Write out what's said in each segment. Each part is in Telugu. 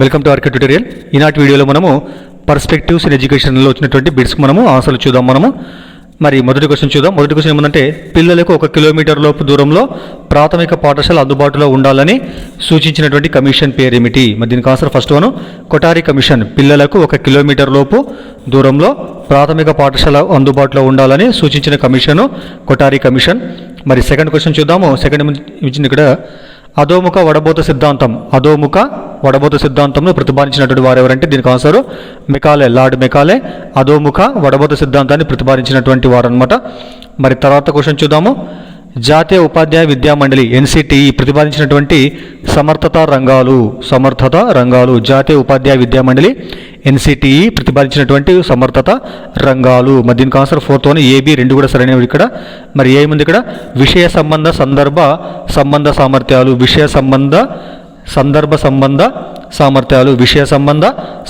Welcome to RK tutorial. ఈనాటి వీడియోలో మనము పర్స్పెక్టివ్స్ ఇన్ ఎడ్యుకేషన్లో వచ్చినటువంటి బిట్స్కి మనము ఆన్సర్లు చూద్దాం. మరి మొదటి క్వశ్చన్ చూద్దాం. మొదటి క్వశ్చన్ ఏమంటే, పిల్లలకు 1 కిలోమీటర్ లోపు దూరంలో ప్రాథమిక పాఠశాల అందుబాటులో ఉండాలని సూచించినటువంటి కమిషన్ పేరు ఏమిటి? మరి దీనికి answer first one Kothari commission. పిల్లలకు 1 కిలోమీటర్ లోపు దూరంలో ప్రాథమిక పాఠశాల అందుబాటులో ఉండాలని సూచించిన కమిషను కొఠారి కమిషన్. మరి సెకండ్ క్వశ్చన్ చూద్దాము. సెకండ్ ఇచ్చింది ఇక్కడ, అధోముఖ వడబోత సిద్ధాంతం, అధోముఖ వడబోత సిద్ధాంతంను ప్రతిపాదించినటువంటి వారు ఎవరంటే దీనికి ఆన్సర్ మెకాలే, లార్డ్ మెకాలే అధోముఖ వడబోత సిద్ధాంతాన్ని ప్రతిపాదించినటువంటి వారు అనమాట. మరి తర్వాత క్వశ్చన్ చూద్దాము. జాతీయ ఉపాధ్యాయ విద్యా మండలి ఎన్సిటిఈ ప్రతిపాదించినటువంటి సమర్థతా రంగాలు జాతీయ ఉపాధ్యాయ విద్యా మండలి ఎన్సిటిఈ ప్రతిపాదించినటువంటి సమర్థత రంగాలు. మరి దీనికి ఆన్సర్ ఫోర్త్ వన్ ఏబి, రెండు కూడా సరైనవి ఇక్కడ. మరి ఏముంది ఇక్కడ, విషయ సంబంధ సందర్భ సంబంధ సామర్థ్యాలు, విషయ సంబంధ సందర్భ సంబంధ సామర్థ్యాలు, విషయ సంబంధ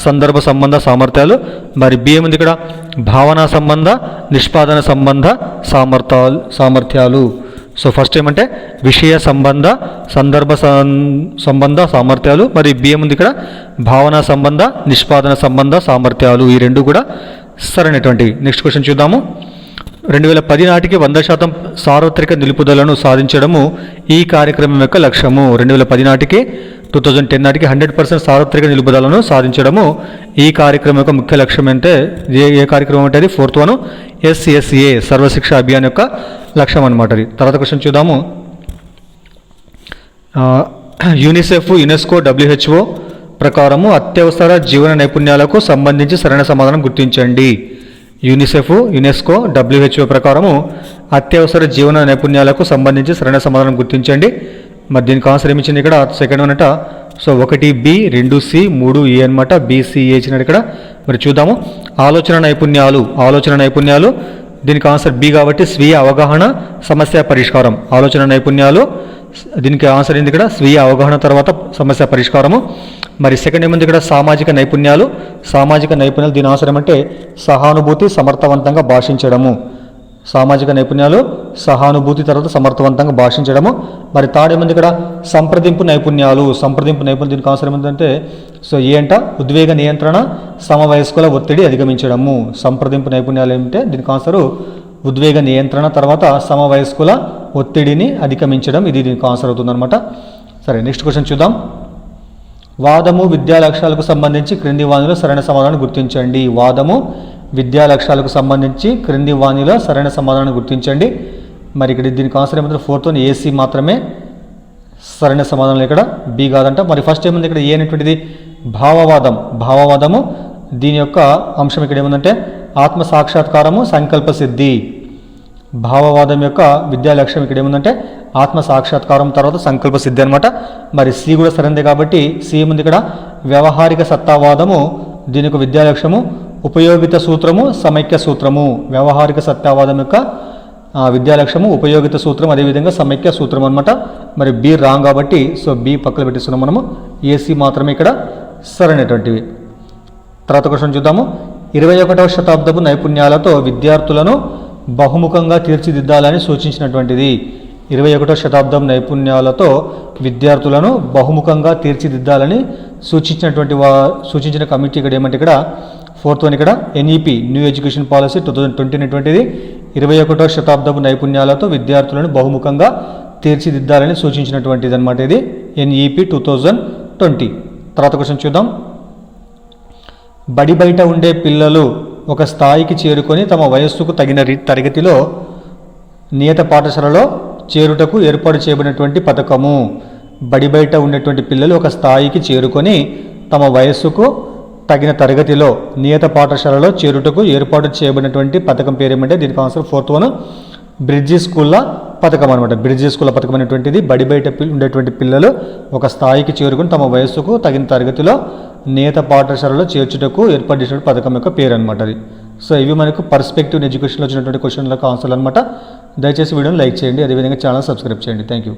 సందర్భ సంబంధ సామర్థ్యాలు. మరి బి ఏముంది ఇక్కడ, భావనా సంబంధ నిష్పాదన సంబంధ సామర్థ్యాలు. సో ఫస్ట్ ఏమంటే విషయ సంబంధ సందర్భ సంబంధ సామర్థ్యాలు. మరి బి ఏముంది ఇక్కడ, భావనా సంబంధ నిష్పాదన సంబంధ సామర్థ్యాలు. ఈ రెండు కూడా సరైనటువంటివి. నెక్స్ట్ క్వశ్చన్ చూద్దాము. 2010 నాటికి 100% సార్వత్రిక నిలుపుదలను సాధించడము ఈ కార్యక్రమం యొక్క లక్ష్యము. 2010 నాటికి 2010 నాటికి 100% సార్వత్రిక నిలుపుదలను సాధించడము ఈ కార్యక్రమం యొక్క ముఖ్య లక్ష్యం అంటే ఏ కార్యక్రమం అంటే అది fourth one SSA Sarva Shiksha Abhiyan యొక్క లక్ష్యం అనమాట. అది తర్వాత క్వశ్చన్ చూద్దాము. యునిసెఫ్, యునెస్కో, WHO ప్రకారము అత్యవసర జీవన నైపుణ్యాలకు సంబంధించి సరైన సమాధానం గుర్తించండి. యునిసెఫ్, యునెస్కో, WHO ప్రకారము అత్యవసర జీవన నైపుణ్యాలకు సంబంధించి సరైన సమాధానం గుర్తించండి. మరి దీనికి ఆన్సర్ ఏమిచ్చింది ఇక్కడ, సెకండ్ వన్ అట. సో 1B, 2C, 3A అనమాట. BCA ఇచ్చినాడు ఇక్కడ. మరి చూద్దాము. ఆలోచన నైపుణ్యాలు దీనికి ఆన్సర్ బి కాబట్టి స్వీయ అవగాహన, సమస్య పరిష్కారం. ఆలోచన నైపుణ్యాలు దీనికి ఆన్సర్ ఏంది ఇక్కడ, స్వీయ అవగాహన తర్వాత సమస్య పరిష్కారము. మరి సెకండ్ ఏముంది ఇక్కడ, సామాజిక నైపుణ్యాలు దీని ఆన్సర్ ఏమంటే సహానుభూతి, సమర్థవంతంగా భాషించడము. సామాజిక నైపుణ్యాలు సహానుభూతి తర్వాత సమర్థవంతంగా భాషించడము. మరి థర్డ్ ఏముంది ఇక్కడ, సంప్రదింపు నైపుణ్యాలు దీనికి ఆన్సర్ ఏముందంటే సో ఏ అంట, ఉద్వేగ నియంత్రణ, సమవయస్కుల ఒత్తిడి అధిగమించడము. సంప్రదింపు నైపుణ్యాలు ఏమిటంటే దీనికి ఆన్సరు ఉద్వేగ నియంత్రణ తర్వాత సమవయస్కుల ఒత్తిడిని అధిగమించడం. ఇది దీనికి ఆన్సర్ అవుతుందన్నమాట. సరే, నెక్స్ట్ క్వశ్చన్ చూద్దాం. వాదము విద్యా లక్ష్యాలకు సంబంధించి క్రింది వాణిలో సరైన సమాధానం గుర్తించండి. వాదము విద్యా లక్ష్యాలకు సంబంధించి క్రింది వాణిలో సరైన సమాధానం గుర్తించండి. మరి ఇక్కడ దీనికి ఆన్సర్ ఏమంటారు, ఫోర్త్ వన్ AC మాత్రమే సరైన సమాధానం ఇక్కడ, బి కాదంట. మరి ఫస్ట్ ఏముంది ఇక్కడ, ఏ అనేటువంటిది భావవాదము దీని యొక్క అంశం ఇక్కడ ఏముందంటే ఆత్మ సాక్షాత్కారము, సంకల్ప సిద్ధి. భావవాదం యొక్క విద్యా లక్ష్యం ఇక్కడ ఏముందంటే ఆత్మ సాక్షాత్కారం తర్వాత సంకల్ప సిద్ధి అనమాట. మరి సి కూడా సరైనదే కాబట్టి సి ఏముంది ఇక్కడ, వ్యవహారిక సత్తావాదము దీని యొక్క విద్యా లక్ష్యము ఉపయోగిత సూత్రము, సమైక్య సూత్రము. వ్యవహారిక సత్తావాదం యొక్క విద్యా లక్ష్యము ఉపయోగిత సూత్రం, అదేవిధంగా సమైక్య సూత్రం అనమాట. మరి బి రాంగ్ కాబట్టి సో బి పక్కన పెట్టిస్తున్నాం మనము. AC మాత్రమే ఇక్కడ సరైనటువంటివి. తర్వాత క్వశ్చన్ చూద్దాము. 21వ శతాబ్దపు నైపుణ్యాలతో విద్యార్థులను బహుముఖంగా తీర్చిదిద్దాలని సూచించినటువంటిది. 21వ శతాబ్దం నైపుణ్యాలతో విద్యార్థులను బహుముఖంగా తీర్చిదిద్దాలని సూచించిన కమిటీ ఇక్కడ ఏమంటే ఇక్కడ ఫోర్త్ వన్ ఇక్కడ NEP న్యూ ఎడ్యుకేషన్ పాలసీ 2020 అనేటువంటిది 21వ శతాబ్దపు నైపుణ్యాలతో విద్యార్థులను బహుముఖంగా తీర్చిదిద్దాలని సూచించినటువంటిది అనమాట. ఇది NEP 2020. తర్వాత క్వశ్చన్ చూద్దాం. బడి బయట ఉండే పిల్లలు ఒక స్థాయికి చేరుకొని తమ వయస్సుకు తగిన తరగతిలో నియత పాఠశాలలో చేరుటకు ఏర్పాటు చేయబడినటువంటి పథకము. బడి బయట ఉండేటువంటి పిల్లలు ఒక స్థాయికి చేరుకొని తమ వయస్సుకు తగిన తరగతిలో నియత పాఠశాలలో చేరుటకు ఏర్పాటు చేయబడినటువంటి పథకం పేరు ఏమంటే దీనికి ఆన్సర్ ఫోర్త్ వన్ బ్రిడ్జి స్కూళ్ళ పథకం అనమాట. బ్రిడ్జి స్కూళ్ళ పథకం అనేటువంటిది బడి బయట ఉండేటువంటి పిల్లలు ఒక స్థాయికి చేరుకుని తమ వయస్సుకు తగిన తరగతిలో నియత పాఠశాలలో చేర్చుటకు ఏర్పాటు చేసిన పథకం యొక్క పేరు అనమాట అది. సో ఇవి మనకు పర్స్పెక్టివ్ ఎడ్యుకేషన్లో వచ్చినటువంటి క్వశ్చన్లకు ఆన్సర్లు అనమాట. దయచేసి వీడియోని లైక్ చేయండి, అదేవిధంగా ఛానల్ సబ్స్క్రైబ్ చేయండి. Thank you.